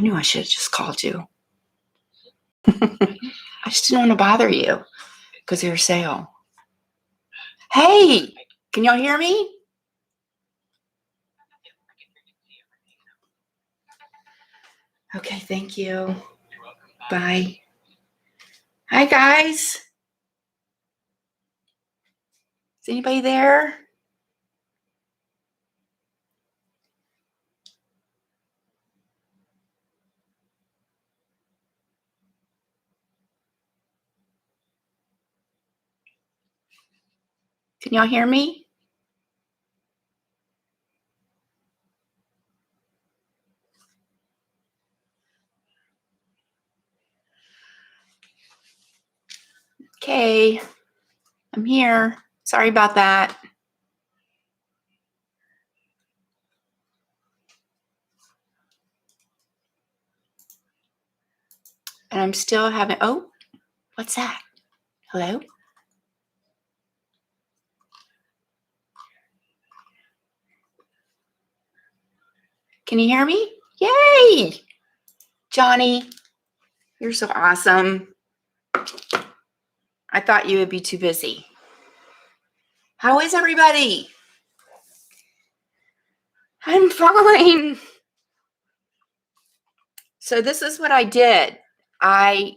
I knew I should have just called you. I just didn't want to bother you because you're a sale. Hey, can y'all hear me? Okay, thank you. Bye. Hi, guys. Is anybody there? Can y'all hear me? Okay, I'm here. Sorry about that. And I'm still having, oh, what's that? Hello? Can you hear me? Yay! Johnny, you're so awesome. I thought you would be too busy. How is everybody? I'm fine. So this is what I did. I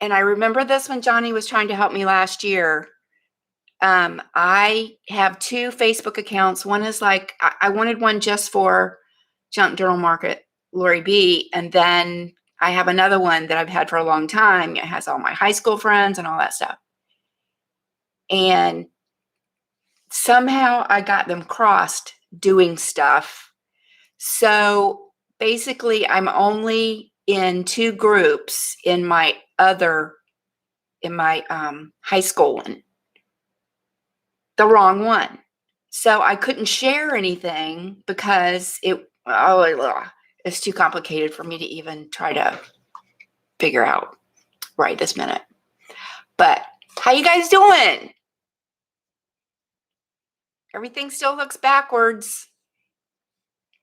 remember this when Johnny was trying to help me last year. I have 2 Facebook accounts. One is like, I wanted one just for Junk Journal Market, Lori B. And then I have another one that I've had for a long time. It has all my high school friends and all that stuff. And somehow I got them crossed doing stuff. So basically I'm only in 2 groups in my high school one, the wrong one. So I couldn't share anything because it's too complicated for me to even try to figure out right this minute. But how you guys doing? Everything still looks backwards,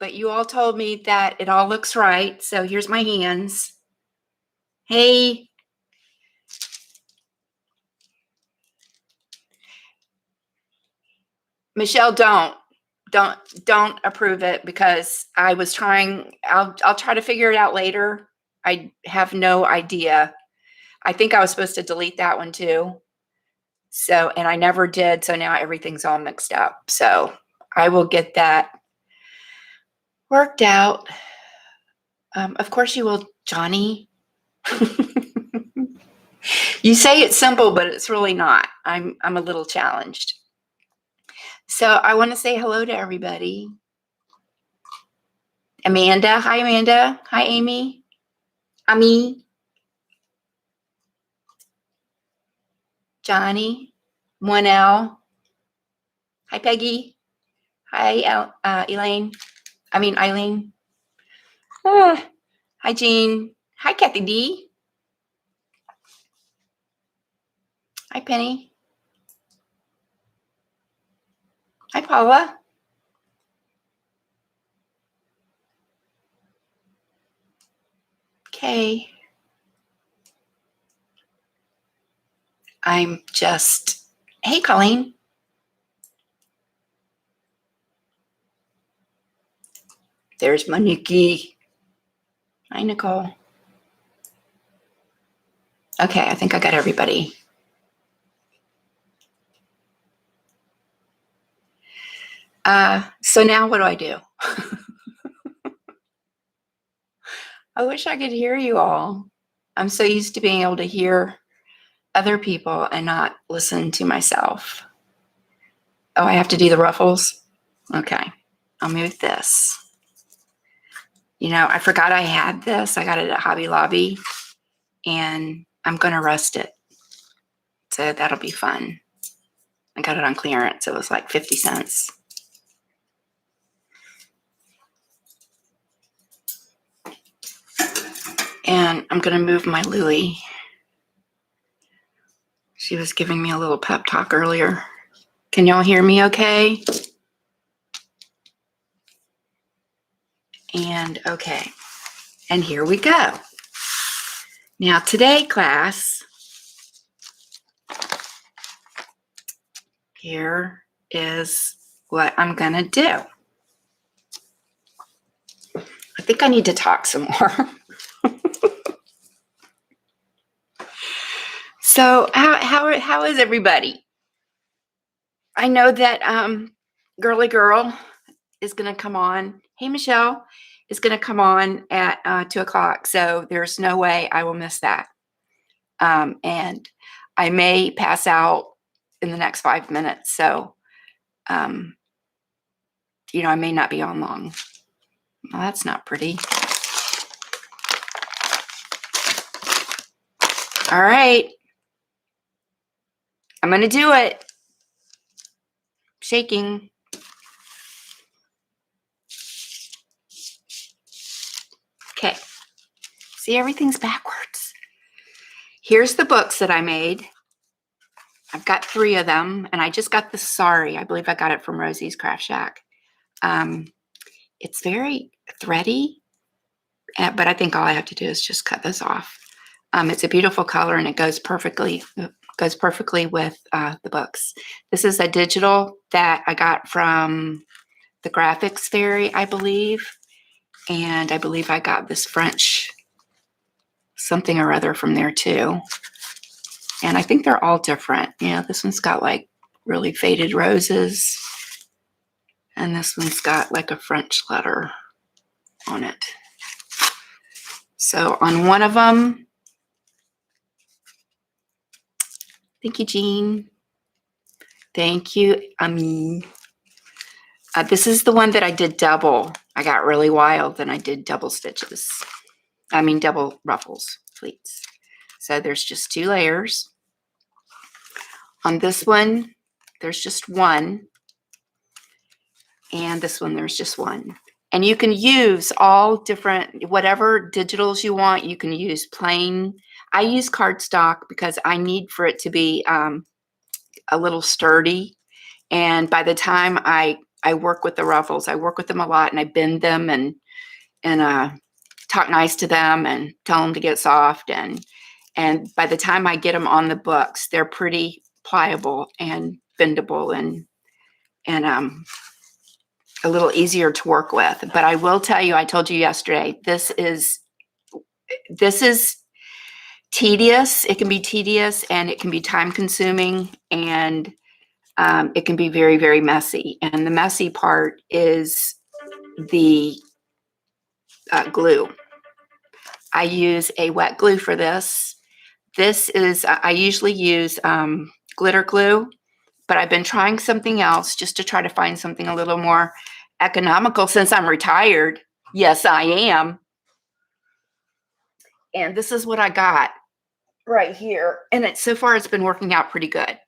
but you all told me that it all looks right. So here's my hands. Hey. Michelle, don't approve it because I was trying. I'll try to figure it out later. I have no idea. I think I was supposed to delete that one too. So, and I never did. So now everything's all mixed up. So I will get that worked out. Of course you will, Johnny. You say it's simple, but it's really not. I'm a little challenged. So I want to say hello to everybody. Amanda. Hi, Amanda. Hi, Amy. Ami. Johnny. 1L. Hi, Peggy. Hi, Elaine. Eileen. Hi, Jean. Hi, Kathy D. Hi, Penny. Hi, Paula. Okay. Hey, Colleen. There's my Nikki. Hi, Nicole. Okay, I think I got everybody. So now what do I do? I wish I could hear you all. I'm so used to being able to hear other people and not listen to myself. Oh, I have to do the ruffles? Okay, I'll move this. You know, I forgot I had this. I got it at Hobby Lobby and I'm going to rust it. So that'll be fun. I got it on clearance. It was like 50 cents. And I'm going to move my Louie. She was giving me a little pep talk earlier. Can y'all hear me okay? And okay. And here we go. Now today, class, here is what I'm gonna do. I think I need to talk some more. So how is everybody? I know that Girly Girl is going to come on. Hey, Michelle is going to come on at 2:00. So there's no way I will miss that. And I may pass out in the next 5 minutes. So, I may not be on long. Well, that's not pretty. All right. I'm going to do it. Shaking. Okay. See, everything's backwards. Here's the books that I made. I've got 3 of them, and I just got the sari. I believe I got it from Rosie's Craft Shack. It's very thready, but I think all I have to do is just cut this off. It's a beautiful color, and it goes perfectly with the books. This is a digital that I got from the Graphics Fairy, I believe, and I believe I got this French something or other from there too. And I think they're all different. Yeah, this one's got like really faded roses, and this one's got like a French letter on it. So on one of them, thank you, Jean. Thank you, Amin. This is the one that I did double. I got really wild and I did double stitches. Double ruffles, pleats. So there's just 2 layers. On this one, there's just 1. And this one, there's just 1. And you can use all different, whatever digitals you want. You can use plain. I use cardstock because I need for it to be a little sturdy. And by the time I work with the ruffles, I work with them a lot, and I bend them and talk nice to them and tell them to get soft. And by the time I get them on the books, they're pretty pliable and bendable and a little easier to work with. But I will tell you, I told you yesterday, this is tedious. It can be tedious, and it can be time consuming, and it can be very, very messy. And the messy part is the glue. I use a wet glue for this. I usually use glitter glue, but I've been trying something else just to try to find something a little more economical since I'm retired. Yes, I am. And this is what I got right here. And so far it's been working out pretty good.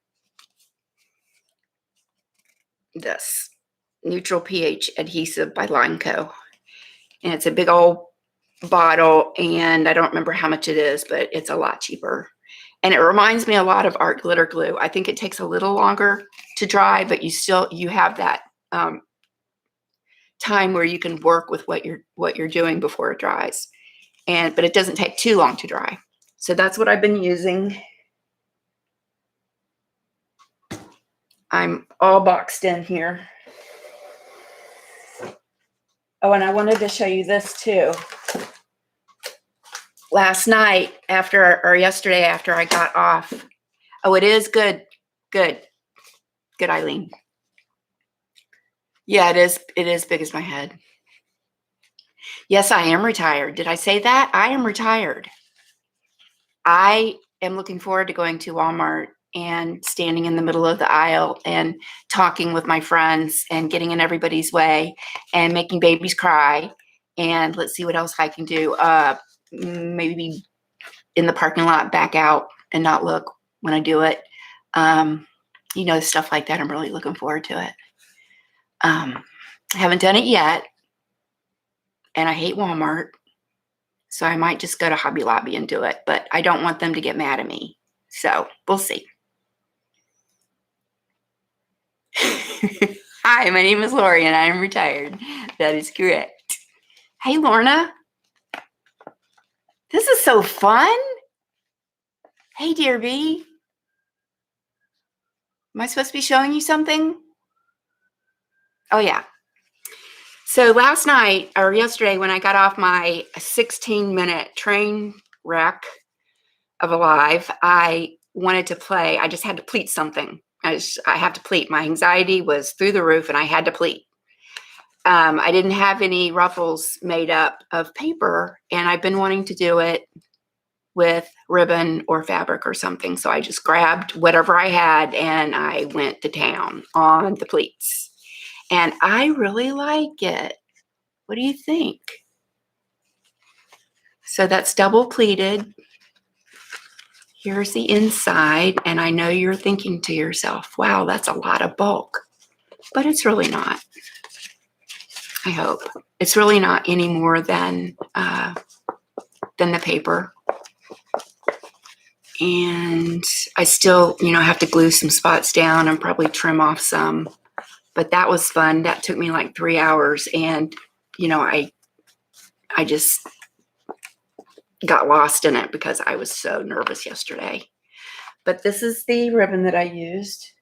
This neutral pH adhesive by Line Co. And it's a big old bottle, and I don't remember how much it is, but it's a lot cheaper. And it reminds me a lot of art glitter glue. I think it takes a little longer to dry, but you have that time where you can work with what you're doing before it dries. But it doesn't take too long to dry. So that's what I've been using. I'm all boxed in here. Oh, and I wanted to show you this too. Last night yesterday after I got off. Oh, it is good. Good, Eileen. Yeah, it is big as my head. Yes, I am retired. Did I say that? I am retired. I am looking forward to going to Walmart and standing in the middle of the aisle and talking with my friends and getting in everybody's way and making babies cry. And let's see what else I can do. Maybe in the parking lot, back out and not look when I do it. Stuff like that. I'm really looking forward to it. I haven't done it yet, and I hate Walmart, so I might just go to Hobby Lobby and do it, but I don't want them to get mad at me, so we'll see. Hi, my name is Lori, and I am retired. That is correct. Hey, Lorna. This is so fun. Hey, dear bee. Am I supposed to be showing you something? Oh, yeah. So last night or yesterday when I got off my 16-minute train wreck of a live, I wanted to play. I just had to pleat something. I have to pleat. My anxiety was through the roof and I had to pleat. I didn't have any ruffles made up of paper and I've been wanting to do it with ribbon or fabric or something. So I just grabbed whatever I had and I went to town on the pleats. And I really like it. What do you think? So that's double pleated. Here's the inside. And I know you're thinking to yourself, wow, that's a lot of bulk. But it's really not. I hope. It's really not any more than the paper. And I still, have to glue some spots down and probably trim off some. But that was fun. That took me like 3 hours. And, I just got lost in it because I was so nervous yesterday. But this is the ribbon that I used.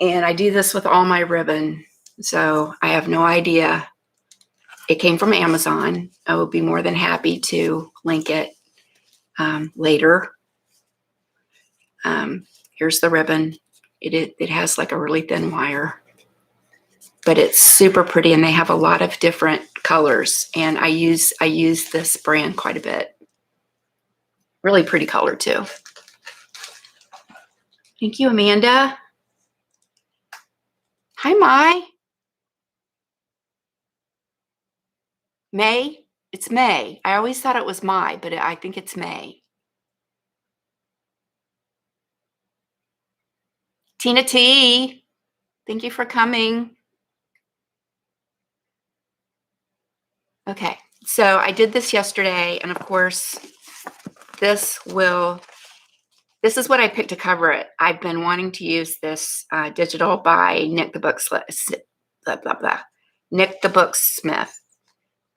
And I do this with all my ribbon. So I have no idea. It came from Amazon. I will be more than happy to link it later. Here's the ribbon. It has like a really thin wire. But it's super pretty and they have a lot of different colors. And I use this brand quite a bit. Really pretty color too. Thank you, Amanda. Hi, Mai. May? It's May. I always thought it was Mai, but I think it's May. Tina T, thank you for coming. Okay, so I did this yesterday, and of course, this is what I picked to cover it. I've been wanting to use this digital by Nick the Booksmith.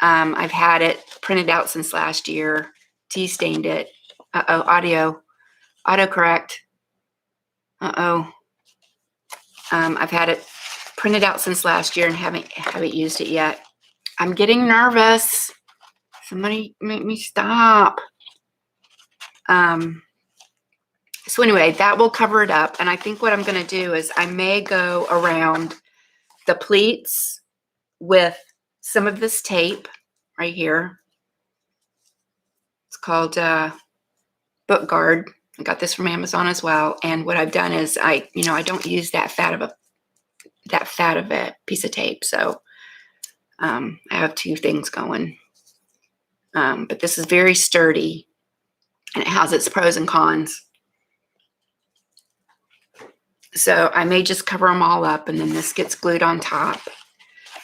I've had it printed out since last year. Tea stained it. Autocorrect. I've had it printed out since last year and haven't used it yet. I'm getting nervous. Somebody make me stop. So anyway, that will cover it up. And I think what I'm going to do is I may go around the pleats with some of this tape right here. It's called Book Guard. I got this from Amazon as well. And what I've done is I don't use that fat of a piece of tape. So I have two things going. But this is very sturdy and it has its pros and cons. So I may just cover them all up and then this gets glued on top.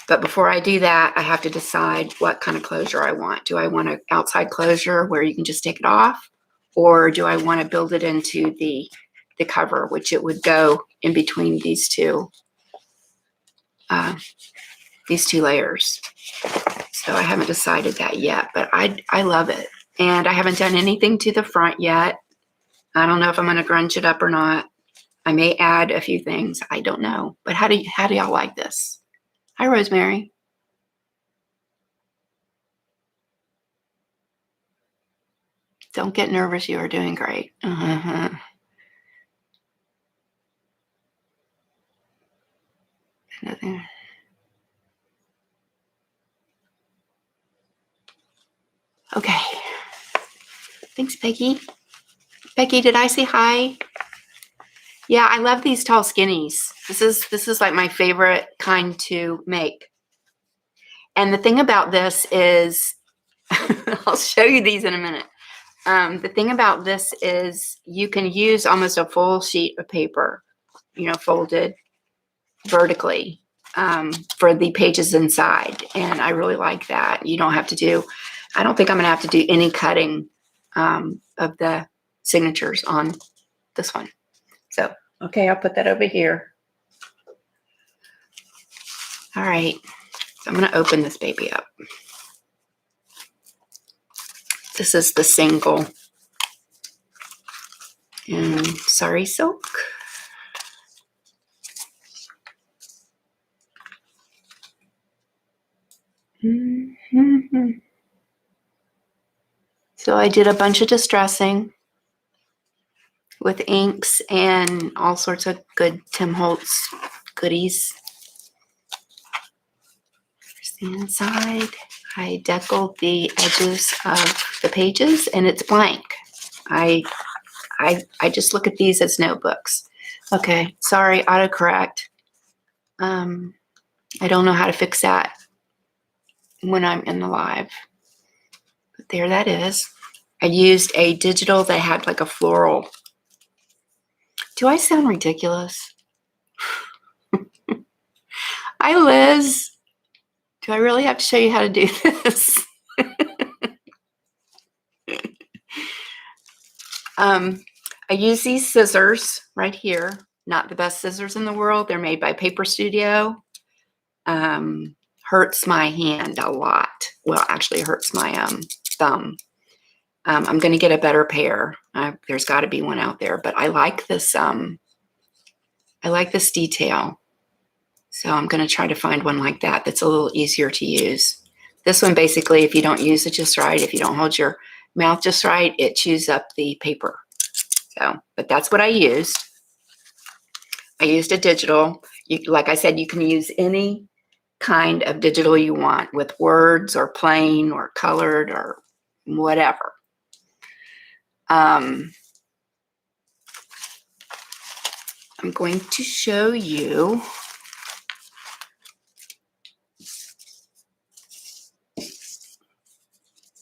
But before I do that, I have to decide what kind of closure I want. Do I want an outside closure where you can just take it off? Or do I want to build it into the cover, which it would go in between these two layers. So I haven't decided that yet, but I love it. And I haven't done anything to the front yet. I don't know if I'm going to grunge it up or not. I may add a few things. I don't know. But how do y'all like this? Hi, Rosemary. Don't get nervous. You are doing great. Nothing. Okay. Thanks, Peggy. Peggy, did I say hi? Yeah, I love these tall skinnies. This is like my favorite kind to make. And the thing about this is, I'll show you these in a minute. The thing about this is you can use almost a full sheet of paper, folded vertically for the pages inside. And I really like that. You don't have to do, I don't think I'm going to have to do any cutting of the signatures on this one. So, okay, I'll put that over here. All right, so I'm going to open this baby up. This is the single. And Sorry Silk. So I did a bunch of distressing with inks and all sorts of good Tim Holtz goodies. Here's the inside. I deckled the edges of the pages, and it's blank. I just look at these as notebooks. Okay, sorry, autocorrect. I don't know how to fix that when I'm in the live. But there that is. I used a digital that had like a floral. Do I sound ridiculous? Hi, Liz. Do I really have to show you how to do this? I use these scissors right here. Not the best scissors in the world. They're made by Paper Studio. Hurts my hand a lot. Well, actually hurts my thumb. I'm going to get a better pair. There's got to be one out there, but I like this. I like this detail. So I'm going to try to find one like that that's a little easier to use. This one, basically, if you don't use it just right, if you don't hold your mouth just right, it chews up the paper. So, but that's what I used. I used a digital. Like I said, you can use any kind of digital you want with words or plain or colored or whatever. I'm going to show you.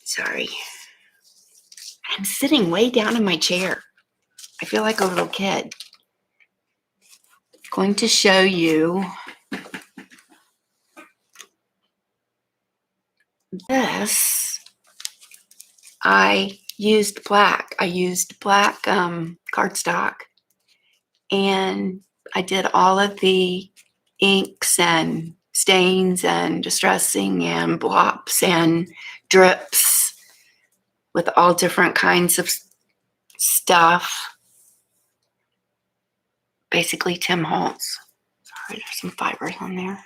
Sorry. I'm sitting way down in my chair. I feel like a little kid. Going to show you this. I used black. I used black cardstock, and I did all of the inks and stains and distressing and blops and drips with all different kinds of stuff. Basically Tim Holtz. Sorry, there's some fibers on there.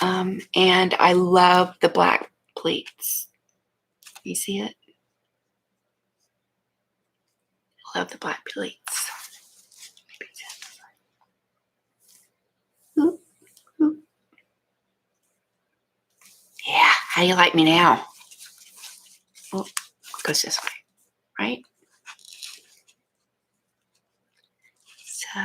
And I love the black pleats. You see it? I love the black pleats. Ooh, ooh. Yeah, how do you like me now? Oh, it goes this way, right? So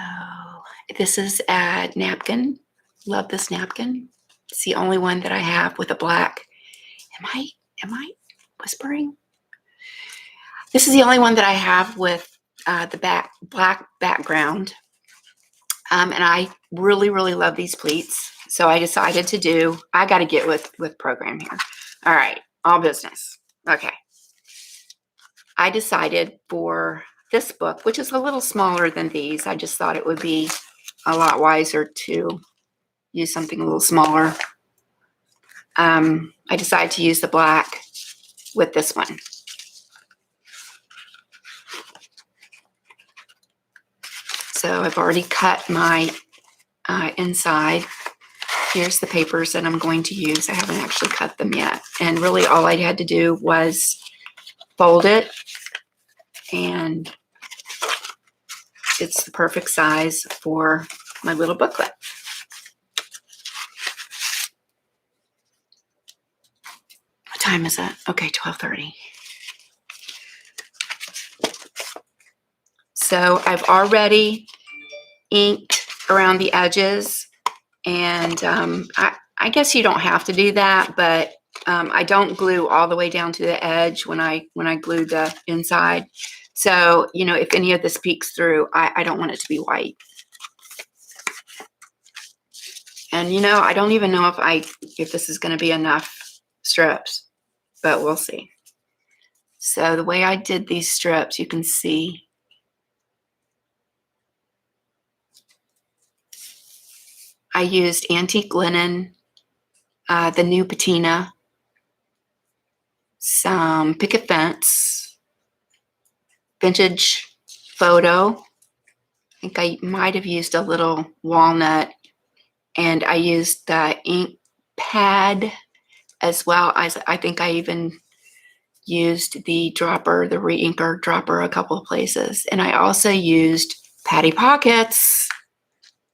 this is a napkin. Love this napkin. It's the only one that I have with a black. Am I whispering? This is the only one that I have with the black background. And I really, really love these pleats. So I decided to do, I got to get with program here. All right, all business. Okay. I decided for this book, which is a little smaller than these, I just thought it would be a lot wiser to use something a little smaller. I decided to use the black with this one. So I've already cut my inside. Here's the papers that I'm going to use. I haven't actually cut them yet. And really all I had to do was fold it, and it's the perfect size for my little booklet. What time is it? Okay, 12:30. So I've already inked around the edges, and I guess you don't have to do that, but I don't glue all the way down to the edge when I glue the inside. So, you know, if any of this peeks through, I don't want it to be white. And, you know, I don't even know if this is going to be enough strips, but we'll see. So the way I did these strips, you can see I used antique linen, the new patina. some picket fence, vintage photo. I think I might have used a little walnut, and I used the ink pad as well as I think I even used the dropper, the re-inker dropper, a couple of places. And I also used Patty Pockets,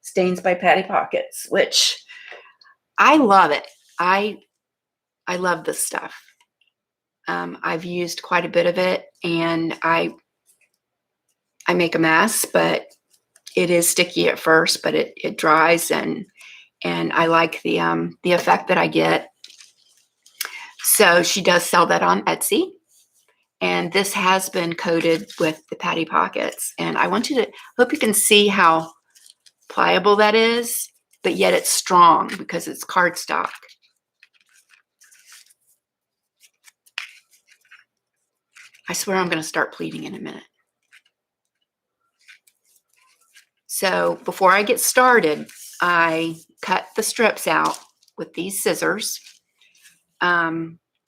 Stains by Patty Pockets, which I love it. I love this stuff. I've used quite a bit of it, and I make a mess, but it is sticky at first, but it dries, and I like the effect that I get. So she does sell that on Etsy. And this has been coated with the Patty Pockets. And I want you to, hope you can see how pliable that is, but yet it's strong because it's cardstock. I swear I'm going to start pleating in a minute. So before I get started, I cut the strips out with these scissors.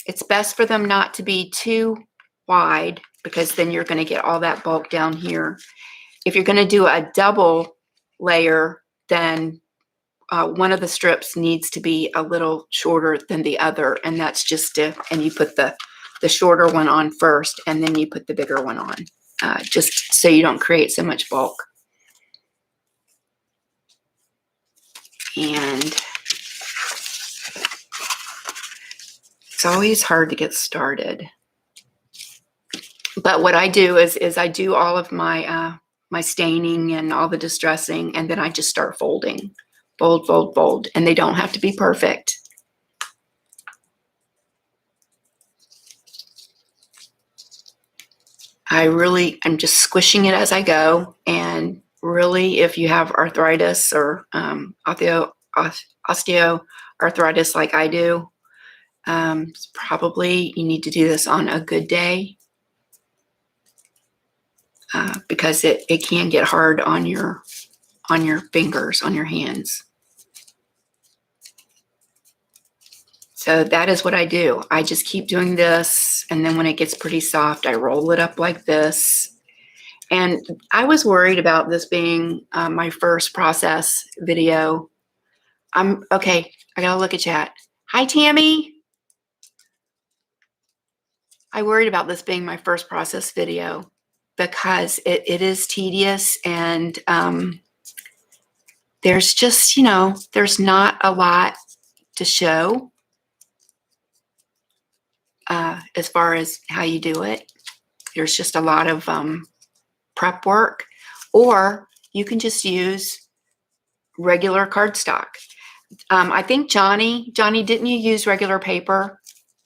It's best for them not to be too wide because then you're going to get all that bulk down here. If you're going to do a double layer, then one of the strips needs to be a little shorter than the other, and that's just and you put the shorter one on first, and then you put the bigger one on, just so you don't create so much bulk. And it's always hard to get started. But what I do is I do all of my my staining and all the distressing, and then I just start folding. Fold, fold, fold. And they don't have to be perfect. I'm just squishing it as I go. And really, if you have arthritis or osteoarthritis like I do, probably you need to do this on a good day, because it can get hard on your fingers, on your hands. So that is what I do. I just keep doing this, and then when it gets pretty soft, I roll it up like this. And I was worried about this being my first process video. Okay, I gotta look at chat. Hi, Tammy. I worried about this being my first process video because it is tedious, and there's just, there's not a lot to show as far as how you do it. There's just a lot of prep work, or you can just use regular cardstock. I think Johnny, didn't you use regular paper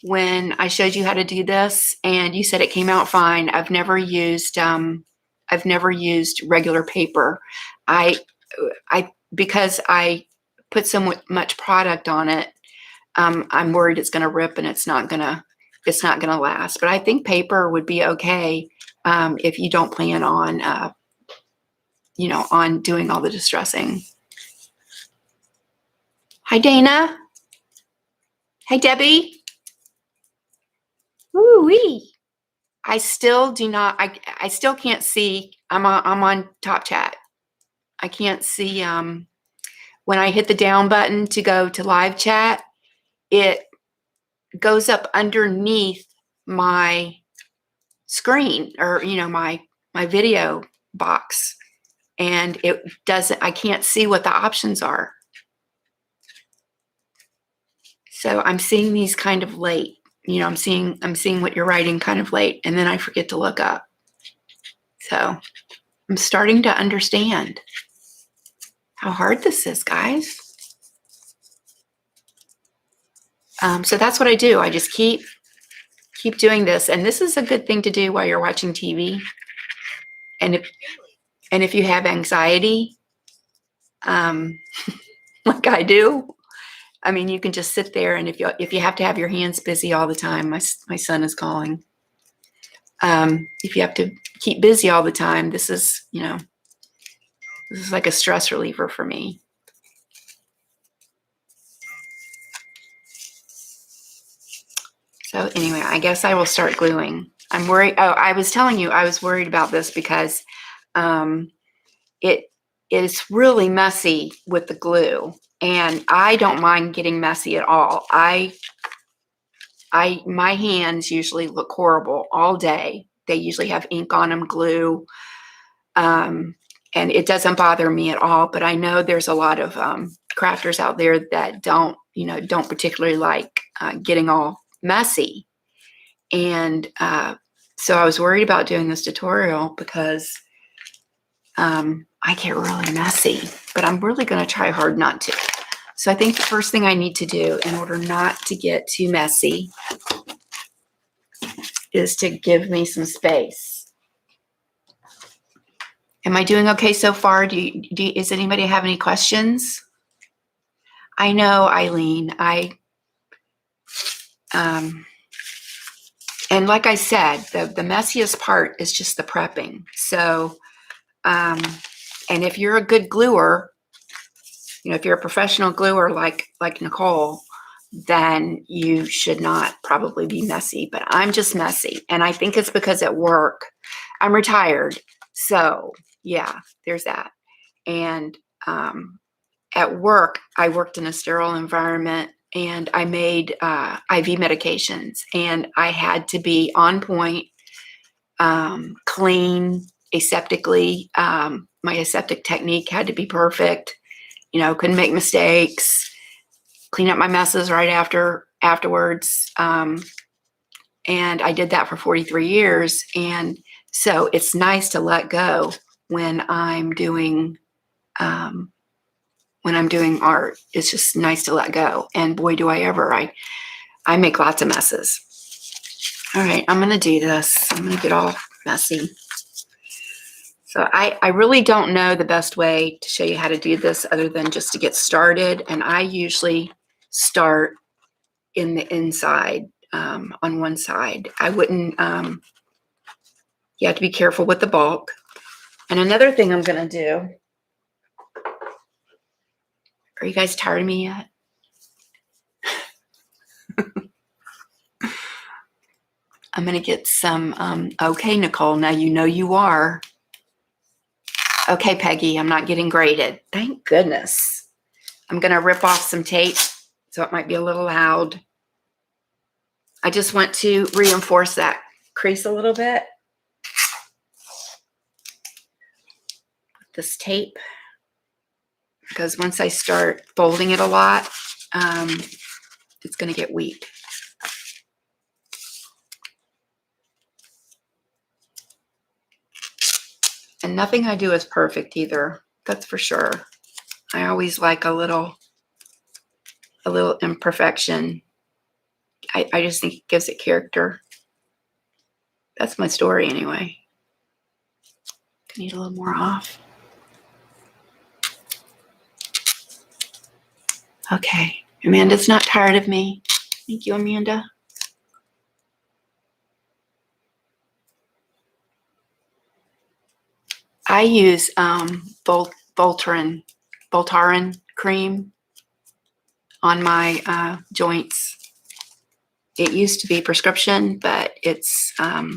when I showed you how to do this? And you said it came out fine. I've never used regular paper. Because I put so much product on it, I'm worried it's going to rip and it's not going to last. But I think paper would be okay if you don't plan on, on doing all the distressing. Hi, Dana. Hey, Debbie. Woo-wee. I still do not, I still can't see. I'm on top chat. I can't see when I hit the down button to go to live chat, it goes up underneath my screen, or my video box, and it doesn't, I can't see what the options are. So I'm seeing these kind of late. I'm seeing what you're writing kind of late, and then I forget to look up. So I'm starting to understand how hard this is, guys. So that's what I do. I just keep doing this, and this is a good thing to do while you're watching TV. And if you have anxiety, like I do, I mean, you can just sit there, and if you have to have your hands busy all the time, my son is calling. If you have to keep busy all the time, this is like a stress reliever for me. So anyway, I guess I will start gluing. I'm worried. Oh, I was telling you I was worried about this because it is really messy with the glue, and I don't mind getting messy at all. My hands usually look horrible all day. They usually have ink on them, glue, and it doesn't bother me at all. But I know there's a lot of crafters out there that don't particularly like getting all messy. And so I was worried about doing this tutorial because I get really messy, but I'm really going to try hard not to. So I think the first thing I need to do in order not to get too messy is to give me some space. Am I doing okay so far? Does anybody have any questions? I know, Eileen, and like I said, the messiest part is just the prepping. So, and if you're a good gluer, if you're a professional gluer like Nicole, then you should not probably be messy, but I'm just messy. And I think it's because at work, I'm retired. So yeah, there's that. And at work, I worked in a sterile environment and I made IV medications, and I had to be on point, clean, aseptically. My aseptic technique had to be perfect. Couldn't make mistakes, clean up my messes right afterwards. And I did that for 43 years. And so it's nice to let go when I'm doing art. It's just nice to let go. And boy, do I ever. I make lots of messes. All right, I'm going to do this. I'm going to get all messy. So I really don't know the best way to show you how to do this other than just to get started. And I usually start in the inside, on one side. I wouldn't, you have to be careful with the bulk. And another thing I'm going to do, are you guys tired of me yet? I'm going to get some, okay, Nicole, now you know you are. Okay, Peggy, I'm not getting graded. Thank goodness. I'm going to rip off some tape, so it might be a little loud. I just want to reinforce that crease a little bit with this tape, because once I start folding it a lot, it's going to get weak. And nothing I do is perfect either. That's for sure. I always like a little imperfection. I just think it gives it character. That's my story anyway. Need a little more off. Okay, Amanda's not tired of me. Thank you, Amanda. I use Voltaren cream on my joints. It used to be prescription, but it's over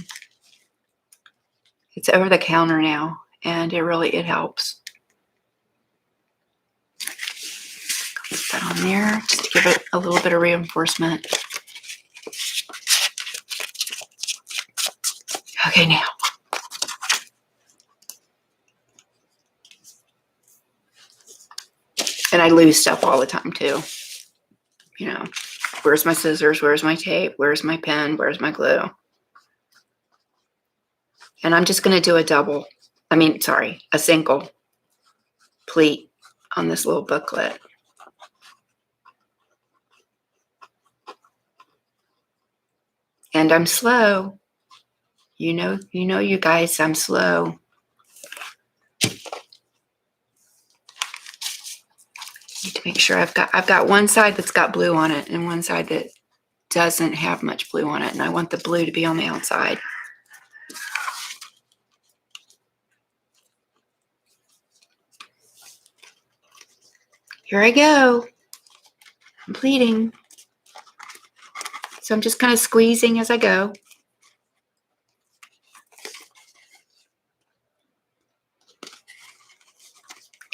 the counter now, and it helps. Put that on there just to give it a little bit of reinforcement. Okay, now. And I lose stuff all the time too. Where's my scissors? Where's my tape? Where's my pen? Where's my glue? And I'm just going to do a single pleat on this little booklet. And I'm slow. You guys, I'm slow. Need to make sure I've got one side that's got blue on it and one side that doesn't have much blue on it, and I want the blue to be on the outside. Here I go. I'm pleating. So I'm just kind of squeezing as I go.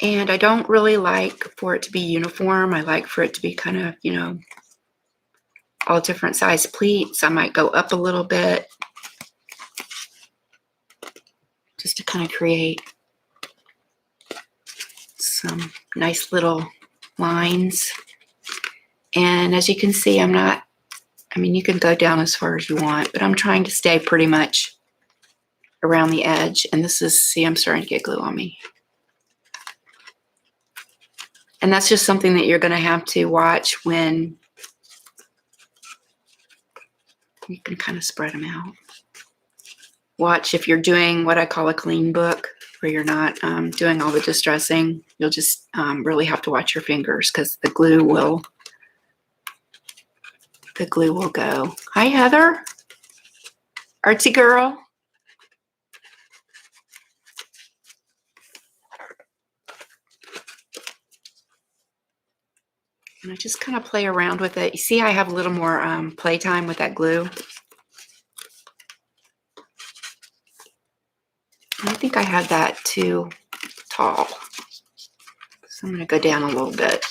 And I don't really like for it to be uniform. I like for it to be kind of, you know, all different size pleats. I might go up a little bit just to kind of create some nice little lines. And as you can see, I'm not, I mean, you can go down as far as you want, but I'm trying to stay pretty much around the edge. And this is, see, I'm starting to get glue on me. And that's just something that you're going to have to watch when you can kind of spread them out. Watch if you're doing what I call a clean book, where you're not doing all the distressing. You'll just really have to watch your fingers because the glue will go. Hi, Heather. Artsy girl. And I just kind of play around with it. You see, I have a little more playtime with that glue. I think I had that too tall. So I'm going to go down a little bit.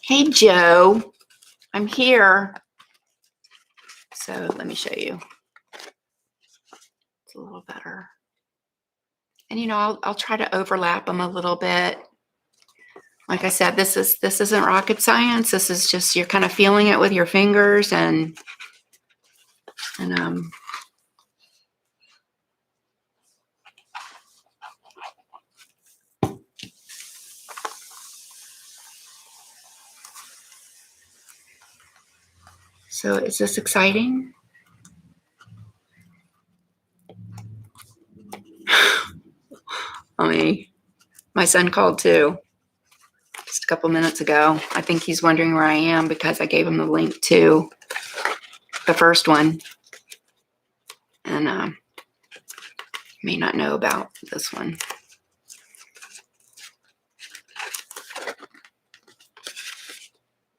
Hey, Joe. I'm here. So let me show you. It's a little better. And you know, I'll try to overlap them a little bit. Like I said, this isn't rocket science. This is just, you're kind of feeling it with your fingers and so is this exciting? I mean, my son called too just a couple minutes ago. I think he's wondering where I am because I gave him the link to the first one. And may not know about this one.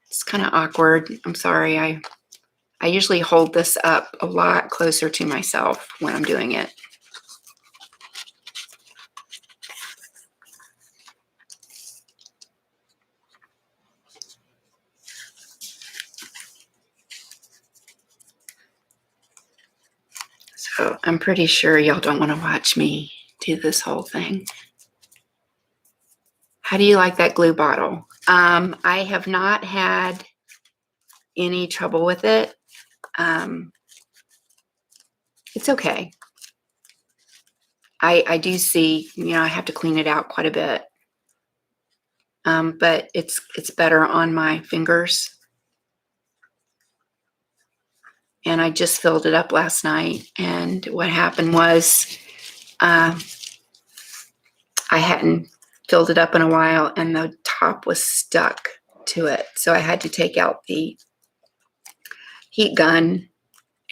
It's kind of awkward. I'm sorry. I usually hold this up a lot closer to myself when I'm doing it. So I'm pretty sure y'all don't want to watch me do this whole thing. How do you like that glue bottle? I have not had any trouble with it. It's okay. I do see, you know, I have to clean it out quite a bit. But it's better on my fingers. And I just filled it up last night. And what happened was I hadn't filled it up in a while and the top was stuck to it. So I had to take out the heat gun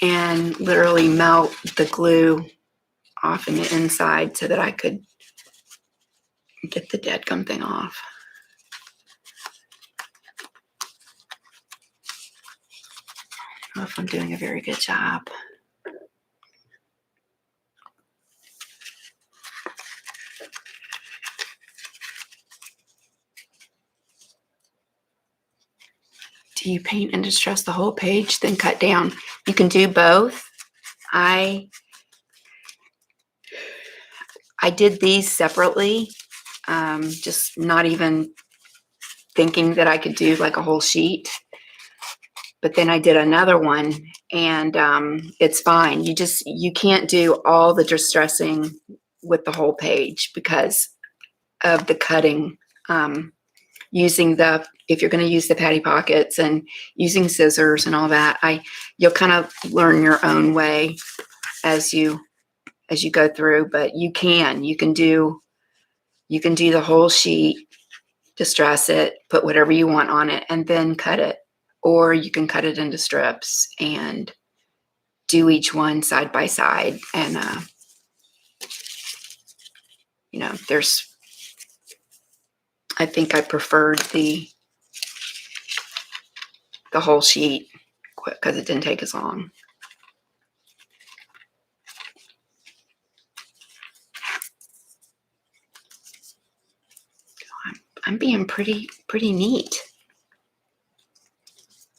and literally melt the glue off in the inside so that I could get the deadgum thing off. I don't know if I'm doing a very good job. Do you paint and distress the whole page, then cut down? You can do both. I did these separately, just not even thinking that I could do like a whole sheet. But then I did another one and it's fine. You can't do all the distressing with the whole page because of the cutting. If you're going to use the patty pockets and using scissors and all that, you'll kind of learn your own way as you go through. But you can do the whole sheet, distress it, put whatever you want on it, and then cut it. Or you can cut it into strips and do each one side by side. And you know, there's I think I preferred the whole sheet because it didn't take as long. I'm being pretty neat.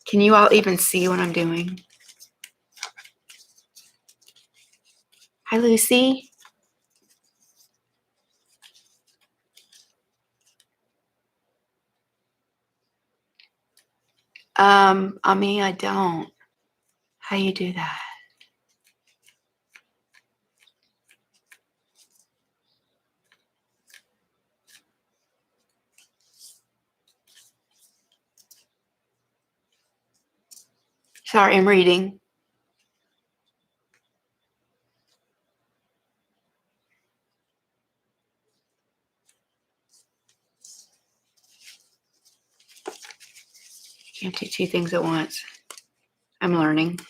Can you all even see what I'm doing? Hi, Lucy. I mean, I don't. How you do that? Sorry, I'm reading. Can't do two things at once. I'm learning.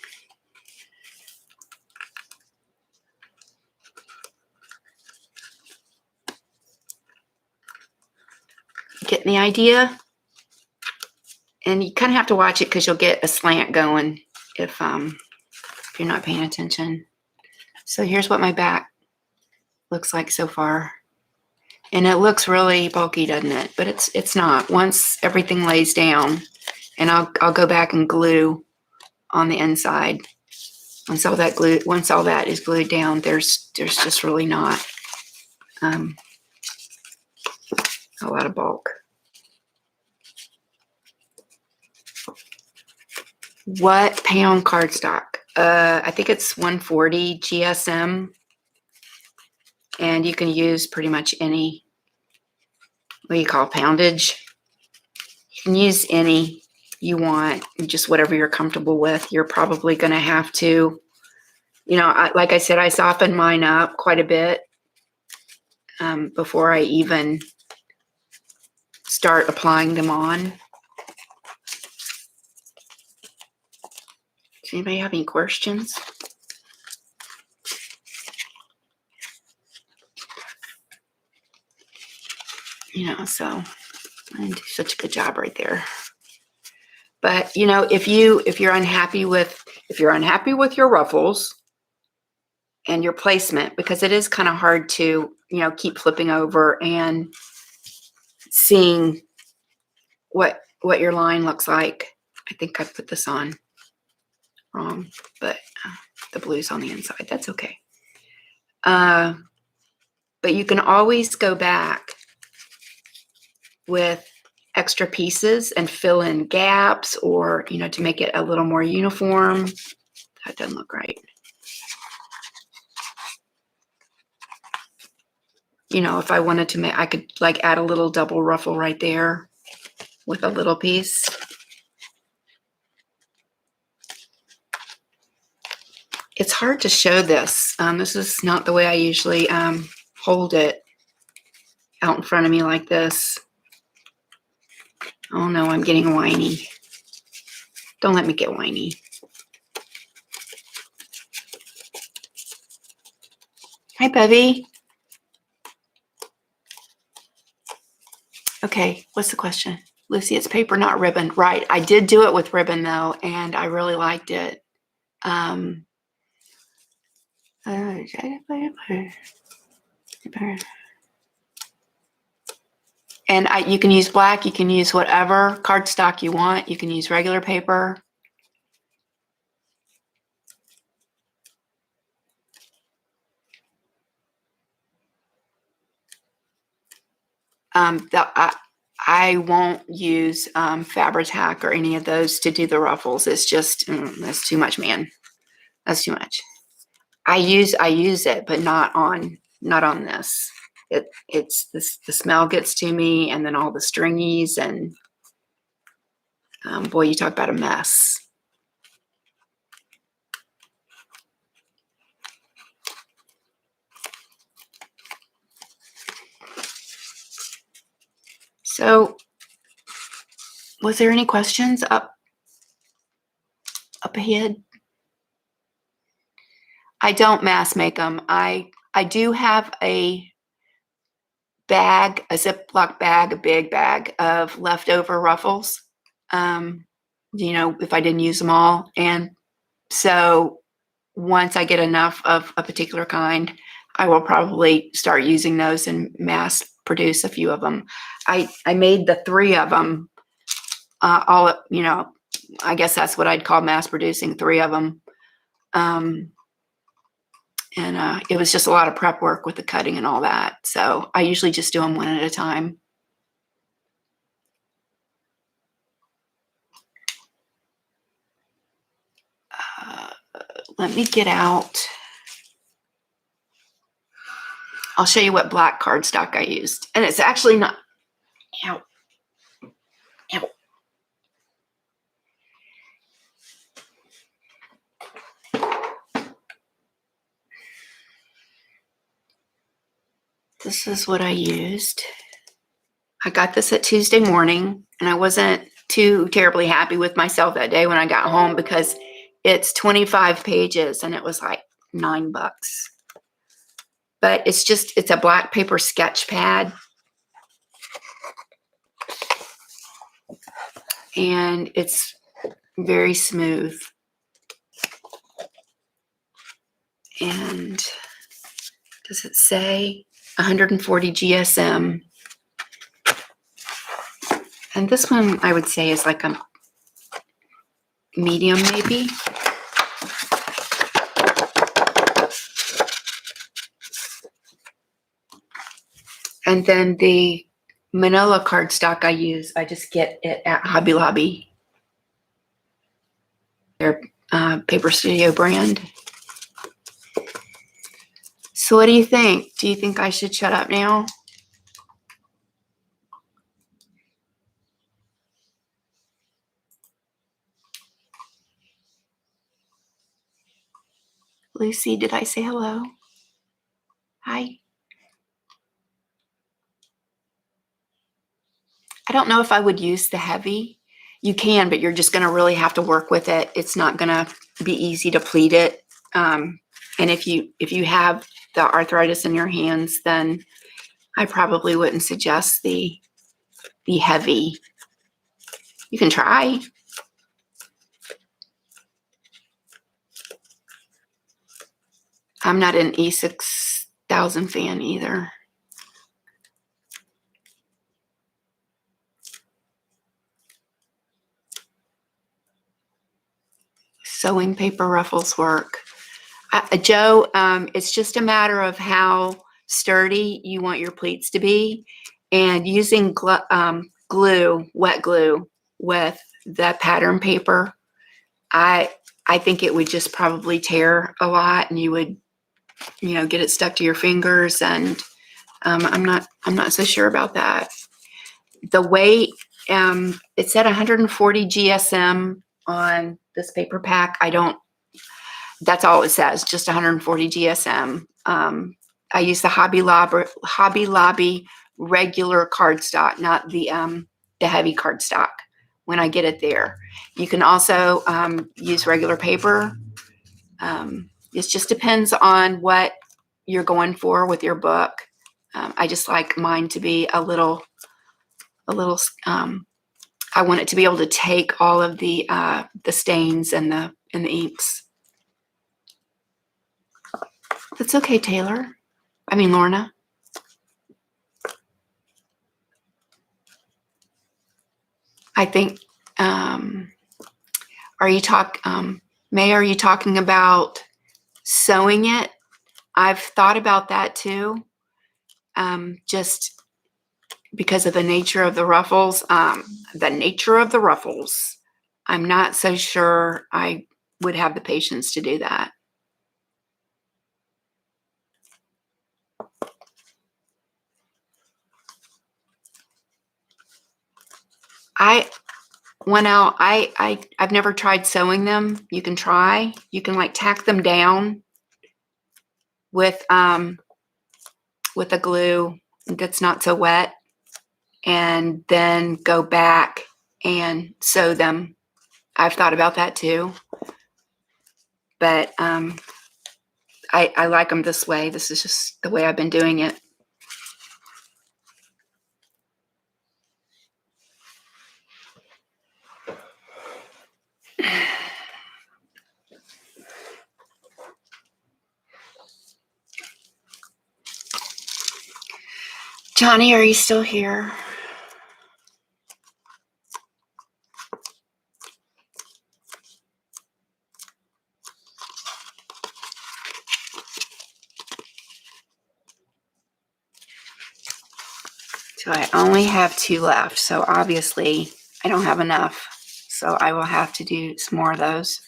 Getting the idea? And you kind of have to watch it because you'll get a slant going if you're not paying attention. So here's what my back looks like so far. And it looks really bulky, doesn't it? But it's not. Once everything lays down, and I'll go back and glue on the inside. Once all that is glued down, there's just really not a lot of bulk. What pound cardstock? I think it's 140 GSM, and you can use pretty much any, what do you call poundage? You can use any you want, just whatever you're comfortable with. You're probably going to have to, like I said, I softened mine up quite a bit before I even start applying them on. Does anybody have any questions? So I didn't do such a good job right there. But if you're unhappy with your ruffles and your placement, because it is kind of hard to keep flipping over and seeing what your line looks like. I think I put this on wrong, but the blue's on the inside. That's okay. But you can always go back with extra pieces and fill in gaps, or to make it a little more uniform. That doesn't look right. If I wanted to I could add a little double ruffle right there with a little piece. It's hard to show this. This is not the way I usually hold it out in front of me like this. Oh no, I'm getting whiny. Don't let me get whiny. Hi, Bevy. Okay, what's the question? Lucy, it's paper, not ribbon. Right, I did do it with ribbon though, and I really liked it. And you can use black, you can use whatever cardstock you want, you can use regular paper. I won't use Fabri-Tac or any of those to do the ruffles. It's just that's too much, man. That's too much. I use it, but not on this. It's this, the smell gets to me, and then all the stringies, and boy, you talk about a mess. So, was there any questions up ahead? I don't mass make them. I do have a bag, a Ziploc bag, a big bag of leftover ruffles. If I didn't use them all. And so once I get enough of a particular kind, I will probably start using those and mass produce a few of them. I made the 3 of them, I guess that's what I'd call mass producing, 3 of them. And it was just a lot of prep work with the cutting and all that. So I usually just do them one at a time. Let me get out. I'll show you what black cardstock I used. And it's actually not, ow, ow. This is what I used. I got this at Tuesday morning, and I wasn't too terribly happy with myself that day when I got home because it's 25 pages and it was like $9. But it's a black paper sketch pad. And it's very smooth. And does it say 140 GSM? And this one I would say is like a medium maybe. And then the manila cardstock I use, I just get it at Hobby Lobby. Their Paper Studio brand. So what do you think? Do you think I should shut up now? Lucy, did I say hello? Hi. I don't know if I would use the heavy. You can, but you're just going to really have to work with it. It's not going to be easy to pleat it. And if you have the arthritis in your hands, then I probably wouldn't suggest the heavy. You can try. I'm not an E6000 fan either. Sewing paper ruffles work. Joe, it's just a matter of how sturdy you want your pleats to be, and using glue, wet glue, with the pattern paper. I think it would just probably tear a lot, and you would, get it stuck to your fingers. And I'm not so sure about that. The weight, it said 140 GSM on this paper pack. That's all it says, just 140 GSM. I use the Hobby Lobby regular cardstock, not the heavy cardstock when I get it there. You can also use regular paper. It just depends on what you're going for with your book. I just like mine to be a little. I want it to be able to take all of the stains and the inks. That's okay, Taylor. I mean, Lorna. I think, May, are you talking about sewing it? I've thought about that too, just because of the nature of the ruffles. I'm not so sure I would have the patience to do that. I've never tried sewing them. You can try. You can like tack them down with a glue that's not so wet, and then go back and sew them. I've thought about that too, but I like them this way. This is just the way I've been doing it. Johnny, are you still here? So I only have 2 left, so obviously I don't have enough. So I will have to do some more of those.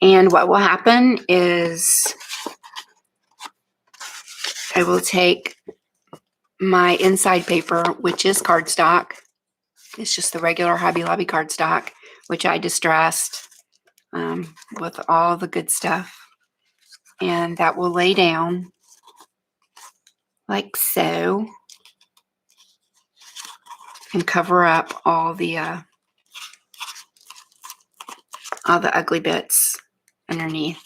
And what will happen is I will take my inside paper, which is cardstock. It's just the regular Hobby Lobby cardstock, which I distressed with all the good stuff. And that will lay down like so and cover up all the ugly bits underneath.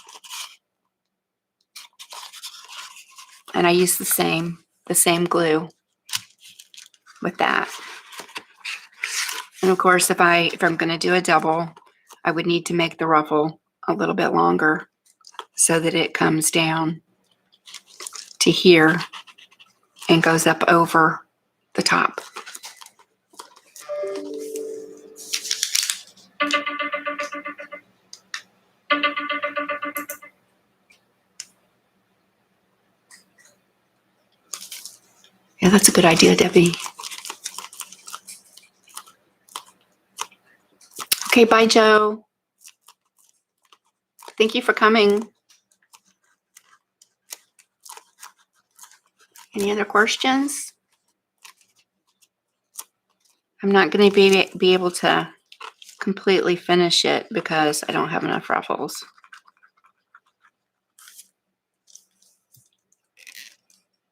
And I use the same glue with that. And of course, if I'm going to do a double, I would need to make the ruffle a little bit longer so that it comes down to here and goes up over the top. Yeah, that's a good idea, Debbie. Okay, bye, Joe. Thank you for coming. Any other questions? I'm not going to be able to completely finish it because I don't have enough ruffles.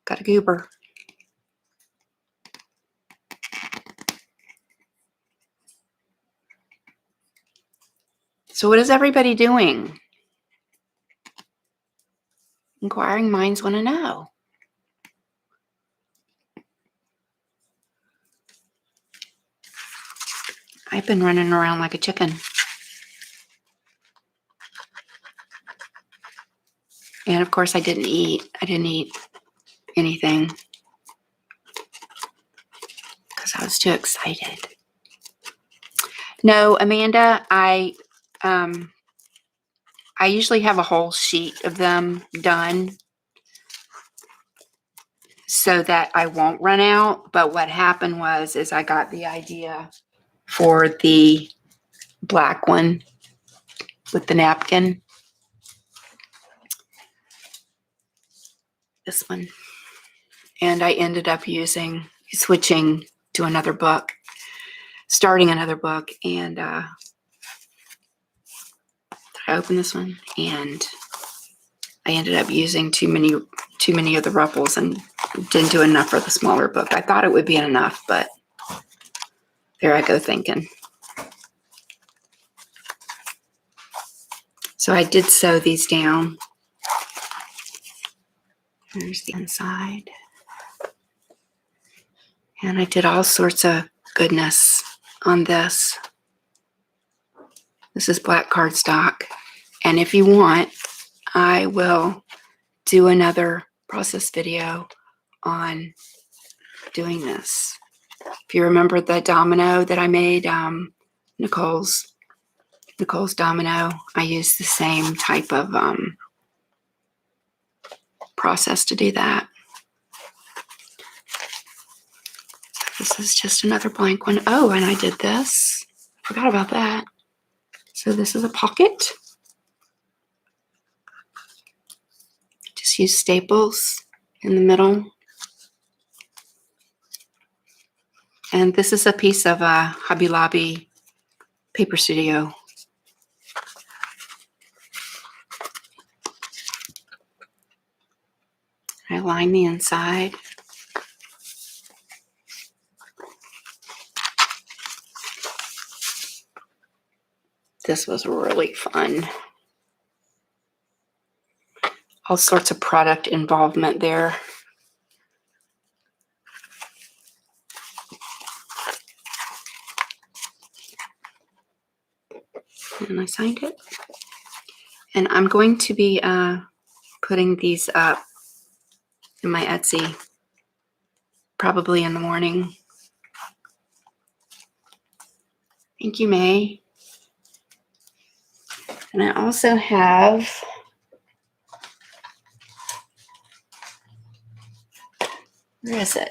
Got a goober. So what is everybody doing? Inquiring minds want to know. I've been running around like a chicken. And of course I didn't eat anything because I was too excited. No, Amanda, I usually have a whole sheet of them done so that I won't run out. But what happened is I got the idea for the black one with the napkin. This one. And I ended up switching to another book, starting another book. And I opened this one and I ended up using too many of the ruffles and didn't do enough for the smaller book. I thought it would be enough, but there I go thinking. So I did sew these down. There's the inside. And I did all sorts of goodness on this. This is black cardstock. And if you want, I will do another process video on doing this. If you remember the domino that I made, Nicole's domino, I used the same type of process to do that. This is just another blank one. Oh, and I did this. Forgot about that. So this is a pocket. Just use staples in the middle. And this is a piece of Hobby Lobby Paper Studio. I line the inside. This was really fun. All sorts of product involvement there. And I signed it. And I'm going to be putting these up in my Etsy. probably in the morning. Thank you, May. And I also have where is it?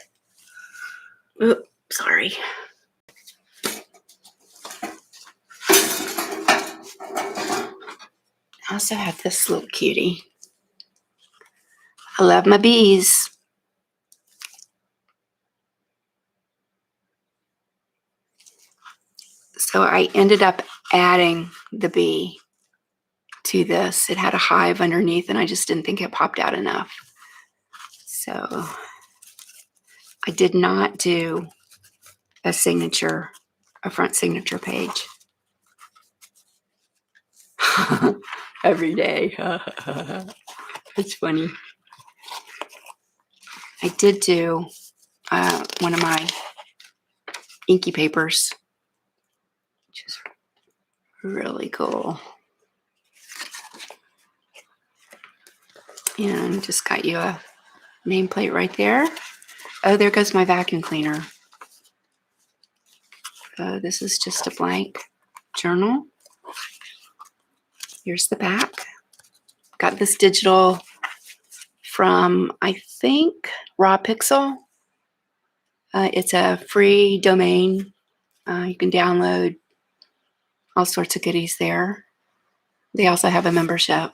Oops, sorry. I also have this little cutie. I love my bees. So I ended up adding the bee to this. It had a hive underneath and I just didn't think it popped out enough. So I did not do a front signature page. Every day. It's funny. I did do one of my inky papers, which is really cool. And just got you a nameplate right there. Oh, there goes my vacuum cleaner. This is just a blank journal. Here's the back. Got this digital from, I think, Raw Pixel. It's a free domain. You can download all sorts of goodies there. They also have a membership.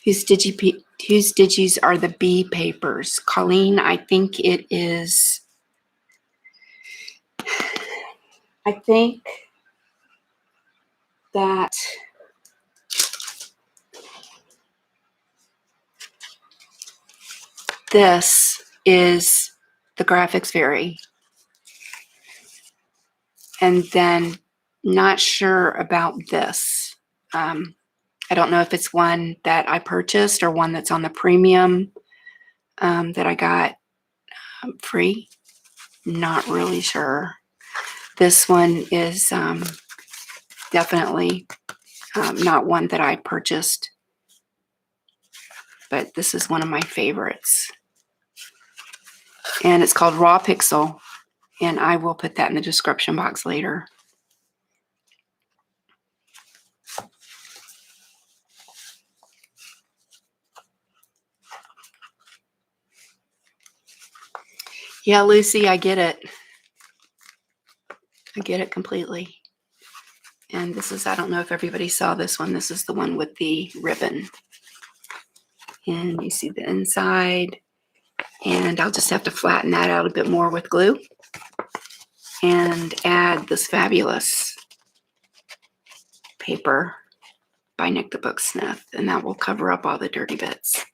Whose digis are the bee papers? Colleen, I think it is. I think that this is the graphics vary. And then not sure about this. I don't know if it's one that I purchased or one that's on the premium that I got free. Not really sure. This one is definitely not one that I purchased, but this is one of my favorites. And it's called Raw Pixel, and I will put that in the description box later. Yeah, Lucy, I get it. I get it completely. And this is, I don't know if everybody saw this one. This is the one with the ribbon. And you see the inside. And I'll just have to flatten that out a bit more with glue. And add this fabulous paper by Nick the Booksmith. And that will cover up all the dirty bits.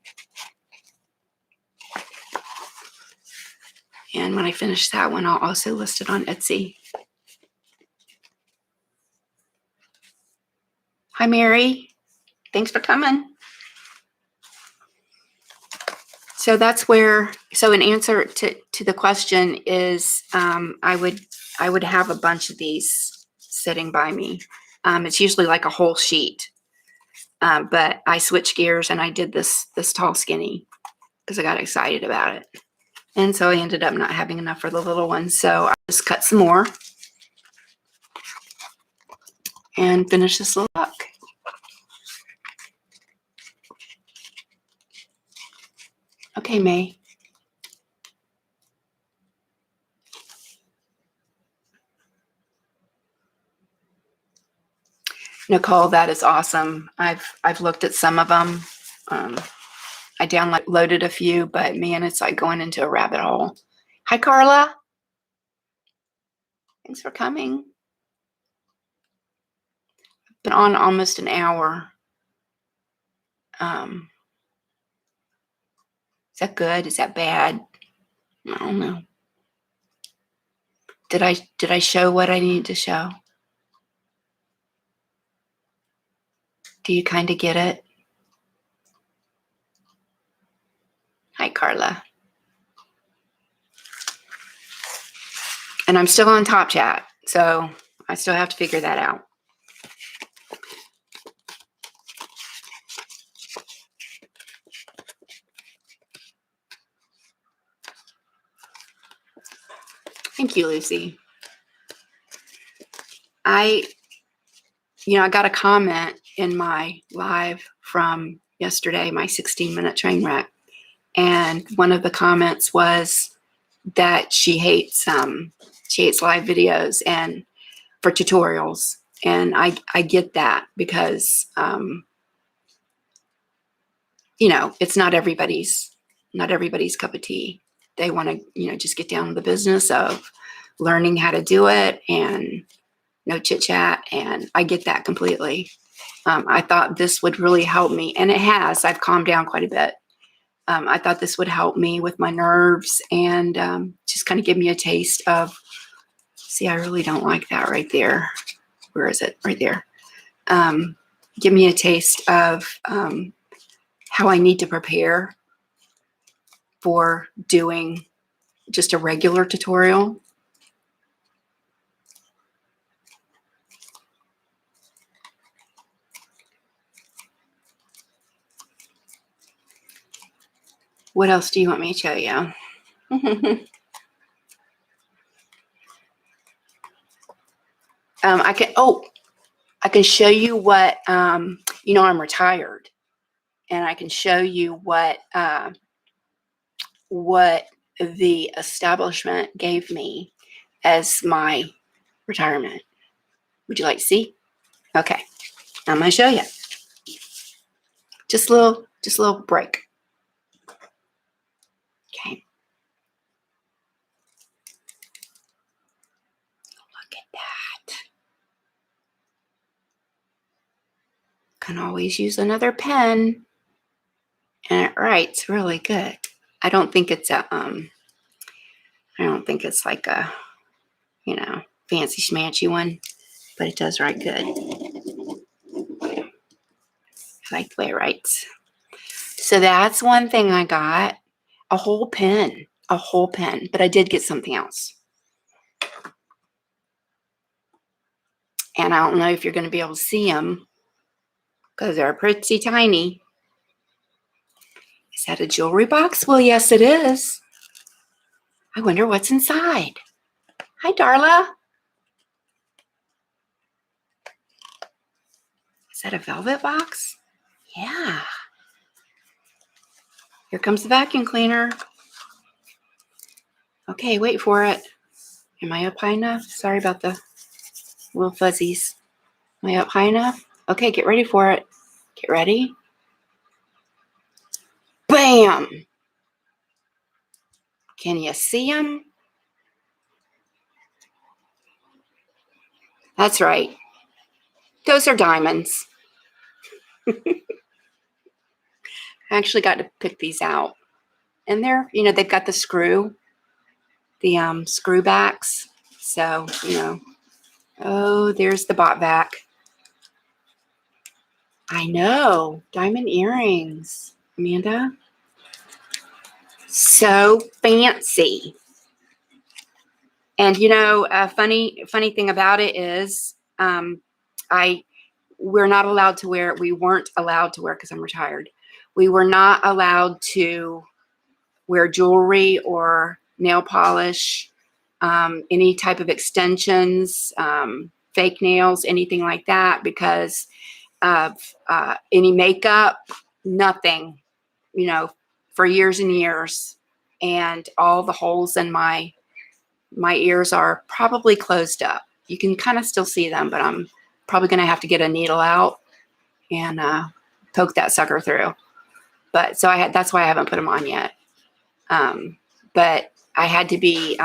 And when I finish that one, I'll also list it on Etsy. Hi, Mary. Thanks for coming. So that's where, so an answer to the question is I would have a bunch of these sitting by me. It's usually like a whole sheet. But I switched gears and I did this tall skinny because I got excited about it. And so I ended up not having enough for the little ones. So I just cut some more and finish this little book. Okay, May. Nicole, that is awesome. I've looked at some of them. I downloaded a few, but man, it's like going into a rabbit hole. Hi, Carla. Thanks for coming. Been on almost an hour. Is that good? Is that bad? I don't know. Did I show what I needed to show? Do you kind of get it? Hi, Carla. And I'm still on Top Chat, so I still have to figure that out. Thank you, Lucy. I got a comment in my live from yesterday, my 16-minute train wreck. And one of the comments was that she hates live videos and for tutorials. And I get that because, it's not everybody's cup of tea. They want to, just get down to the business of learning how to do it and no chit chat. And I get that completely. I thought this would really help me. And it has. I've calmed down quite a bit. I thought this would help me with my nerves and just kind of give me a taste of, see, I really don't like that right there. Where is it? Right there. Give me a taste of how I need to prepare for doing just a regular tutorial. What else do you want me to show you? I can show you what, I'm retired, and I can show you what the establishment gave me as my retirement. Would you like to see? Okay, I'm going to show you. Just a little break. Okay. Look at that. Can always use another pen, and it writes really good. I don't think it's like a, fancy schmancy one, but it does write good. I like the way it writes. So that's one thing I got. A whole pen, but I did get something else. And I don't know if you're going to be able to see them because they're pretty tiny. Is that a jewelry box? Well, yes, it is. I wonder what's inside. Hi, Darla. Is that a velvet box? Yeah. Here comes the vacuum cleaner. Okay, wait for it. Am I up high enough? Sorry about the little fuzzies. Am I up high enough? Okay, get ready for it. Get ready. Bam! Can you see them? That's right. Those are diamonds. I actually got to pick these out. And they're, they've got the screw backs. So, oh, there's the bot back. I know. Diamond earrings, Amanda. So fancy. And, a funny thing about it is we weren't allowed to wear, because I'm retired. We were not allowed to wear jewelry or nail polish, any type of extensions, fake nails, anything like that, because of any makeup, nothing, for years and years. And all the holes in my ears are probably closed up. You can kind of still see them, but I'm probably going to have to get a needle out and poke that sucker through. But so that's why I haven't put them on yet. But I had to be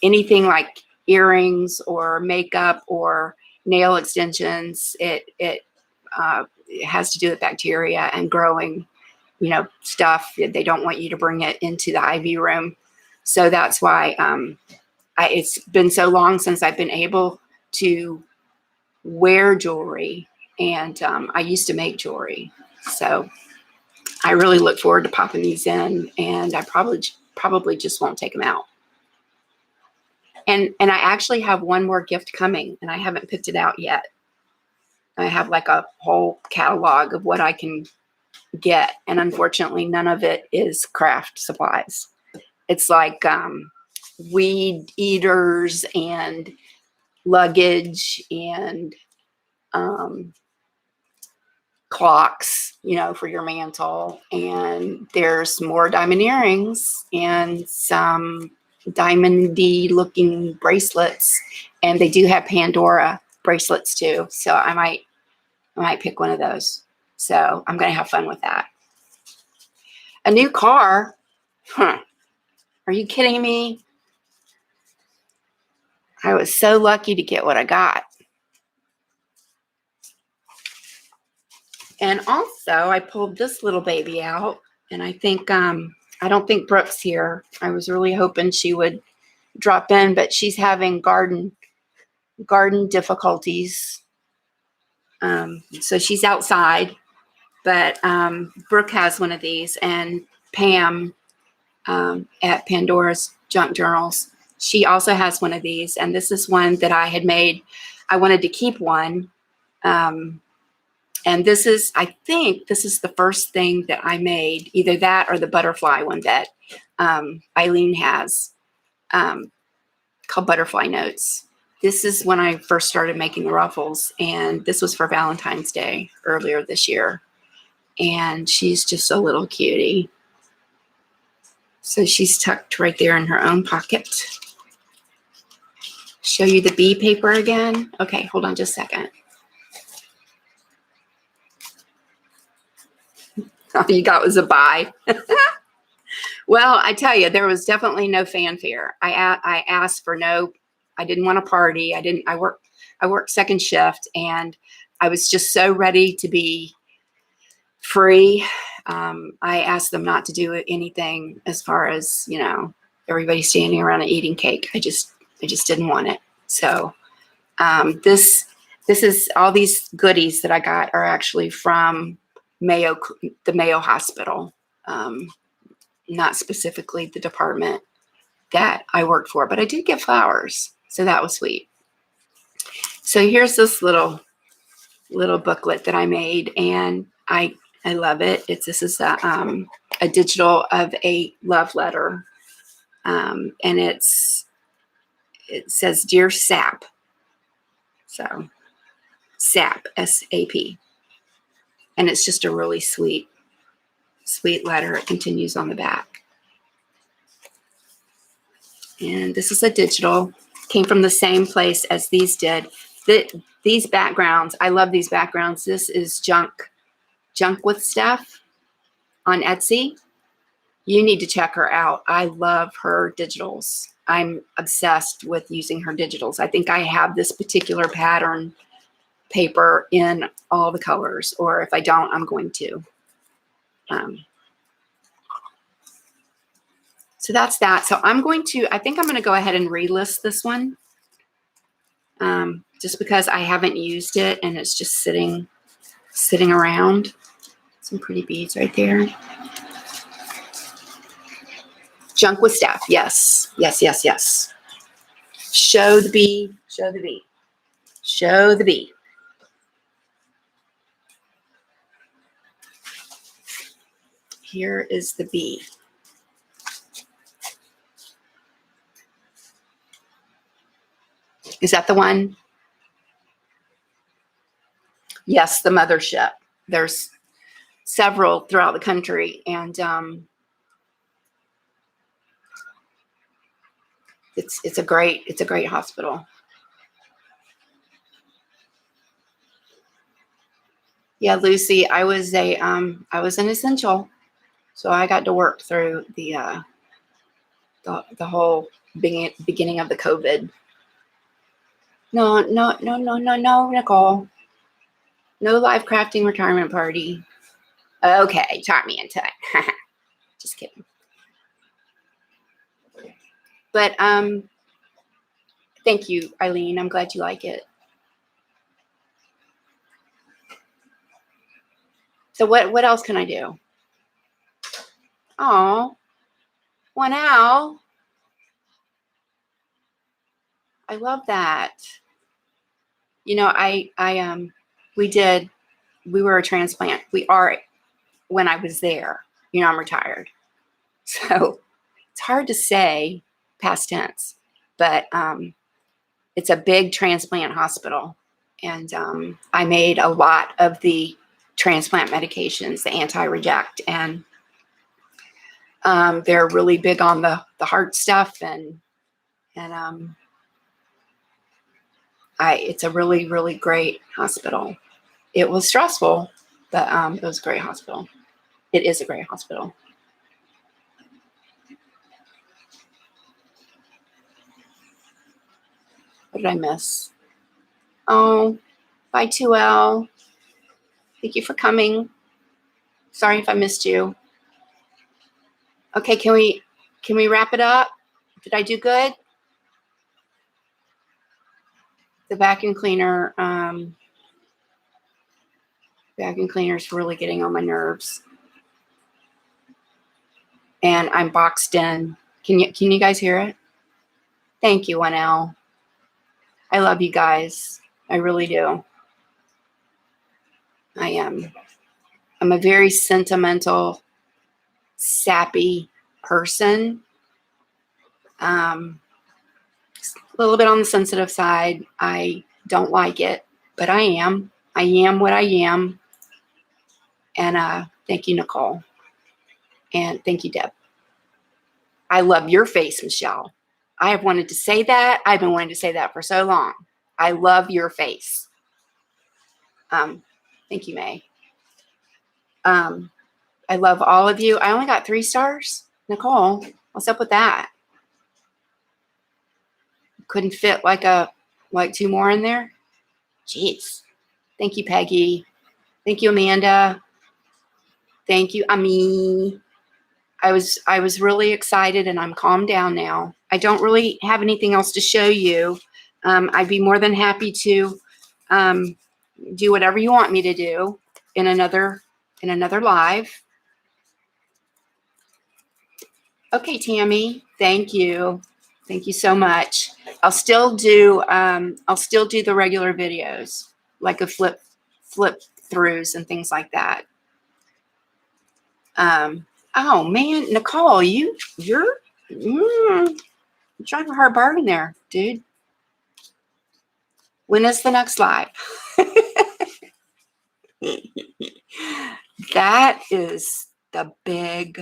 anything like earrings or makeup or nail extensions. It has to do with bacteria and growing, stuff. They don't want you to bring it into the IV room. So that's why it's been so long since I've been able to wear jewelry, and I used to make jewelry. So I really look forward to popping these in, and I probably just won't take them out. And I actually have one more gift coming, and I haven't picked it out yet. I have like a whole catalog of what I can get, and unfortunately, none of it is craft supplies. It's like weed eaters and luggage and clocks, you know, for your mantle. And there's more diamond earrings and some diamondy looking bracelets. And they do have Pandora bracelets too. So I might pick one of those. So I'm going to have fun with that. A new car? Huh. Are you kidding me? I was so lucky to get what I got. And also I pulled this little baby out, and I think, I don't think Brooke's here. I was really hoping she would drop in, but she's having garden difficulties. So she's outside, but Brooke has one of these, and Pam at Pandora's Junk Journals, she also has one of these, and this is one that I had made. I wanted to keep one. And this is, I think this is the first thing that I made, either that or the butterfly one that Eileen has, called Butterfly Notes. This is when I first started making the ruffles, and this was for Valentine's Day earlier this year. And she's just a little cutie. So she's tucked right there in her own pocket. Show you the bee paper again. Okay, hold on just a second. All you got was a bye. Well, I tell you, there was definitely no fanfare. I asked for no. I didn't want to party. I worked second shift, and I was just so ready to be free. I asked them not to do anything as far as, you know, everybody standing around and eating cake. I just didn't want it. So this is, all these goodies that I got are actually from the Mayo Hospital, not specifically the department that I worked for, but I did get flowers, so that was sweet. So here's this little booklet that I made, and I love it. This is a digital of a love letter, and it says Dear Sap, so Sap, S-A-P, and it's just a really sweet letter. It continues on the back. And this is a digital, came from the same place as these did. These backgrounds, I love these backgrounds. This is Junk with Steph on Etsy. You need to check her out. I love her digitals. I'm obsessed with using her digitals. I think I have this particular pattern paper in all the colors, or if I don't, I'm going to. So that's that. So I think I'm going to go ahead and relist this one, just because I haven't used it and it's just sitting around. Some pretty beads right there. Junk with Steph. Yes. Yes, yes, yes. Show the bee. Show the bee. Show the bee. Here is the bee. Is that the one? Yes, the mothership. There's several throughout the country, and it's a great hospital. Yeah, Lucy, I was an essential, so I got to work through the whole beginning of the COVID. No, Nicole. No live crafting retirement party. Okay, talk me into it. Just kidding. But thank you, Eileen. I'm glad you like it. So what else can I do? Oh, one owl. I love that. You know, we were a transplant. We are, when I was there, you know, I'm retired. So it's hard to say past tense, but it's a big transplant hospital. And I made a lot of the transplant medications, the anti-reject, and they're really big on the heart stuff, and it's a really, really great hospital. It was stressful, but it was a great hospital. It is a great hospital. What did I miss? Oh, bye 2L. Thank you for coming. Sorry if I missed you. Okay, can we wrap it up? Did I do good? The vacuum cleaner is really getting on my nerves. And I'm boxed in. Can you guys hear it? Thank you, 1L. I love you guys. I really do. I'm a very sentimental, sappy person. A little bit on the sensitive side. I don't like it, but I am. I am what I am. And thank you, Nicole. And thank you, Deb. I love your face, Michelle. I have wanted to say that. I've been wanting to say that for so long. I love your face. Thank you, May. I love all of you. I only got 3 stars. Nicole, what's up with that? Couldn't fit like 2 more in there? Jeez. Thank you, Peggy. Thank you, Amanda. Thank you, Ami. I was really excited, and I'm calmed down now. I don't really have anything else to show you. I'd be more than happy to do whatever you want me to do in another live. Okay, Tammy. Thank you. Thank you so much. I'll still do the regular videos, like a flip throughs and things like that. Oh man, Nicole, you're driving a hard bargain there, dude. When is the next live? That is the big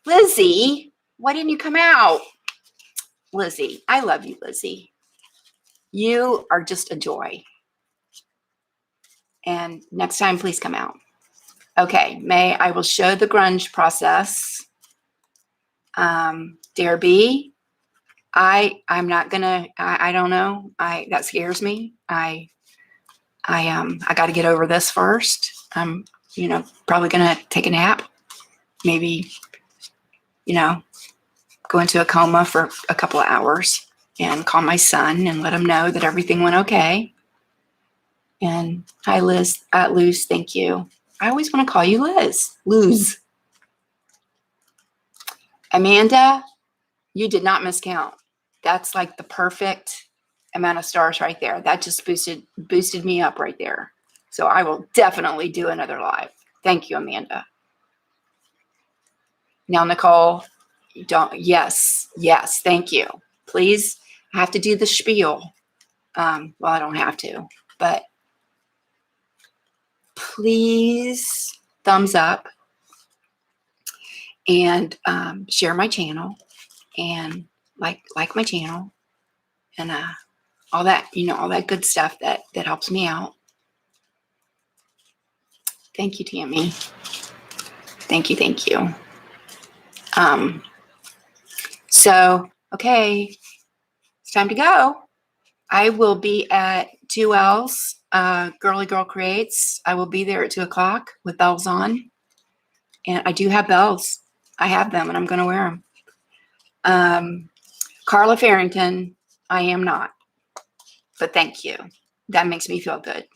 Lizzie. Why didn't you come out? Lizzie, I love you, Lizzie. You are just a joy. And next time, please come out. Okay, May, I will show the grunge process. Dare be. I'm not gonna. I don't know. That scares me. I got to get over this first. I'm, probably gonna take a nap. Maybe, go into a coma for a couple of hours and call my son and let him know that everything went okay. And hi, Liz. Luz, thank you. I always want to call you Liz. Luz. Amanda, you did not miscount. That's like the perfect amount of stars right there. That just boosted me up right there. So I will definitely do another live. Thank you, Amanda. Now, Nicole, yes, thank you. Please, I have to do the spiel. Well, I don't have to, but please thumbs up and share my channel and like my channel and all that, all that good stuff that helps me out. Thank you, Tammy. Thank you. So, okay, it's time to go. I will be at 2L's, Girly Girl Creates. I will be there at 2:00 with bells on. And I do have bells. I have them, and I'm going to wear them. Carla Farrington, I am not. But thank you. That makes me feel good.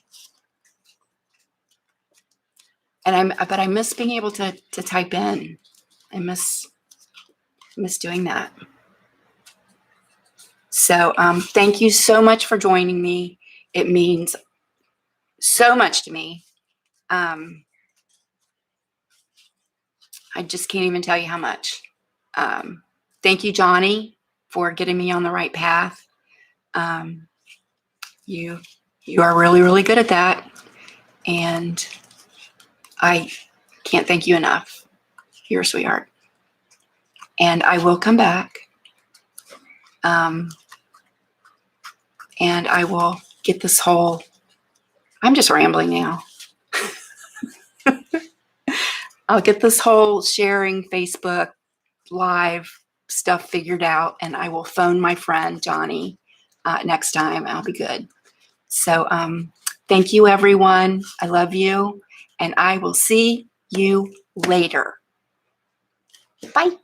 And but I miss being able to type in. I miss doing that. So thank you so much for joining me. It means so much to me. I just can't even tell you how much. Thank you, Johnny. for getting me on the right path. You are really, really good at that. And I can't thank you enough. You're a sweetheart. And I will come back. And I will get this whole, I'm just rambling now. I'll get this whole sharing Facebook live stuff figured out, and I will phone my friend Johnny next time. I'll be good. So thank you, everyone. I love you, and I will see you later. Bye.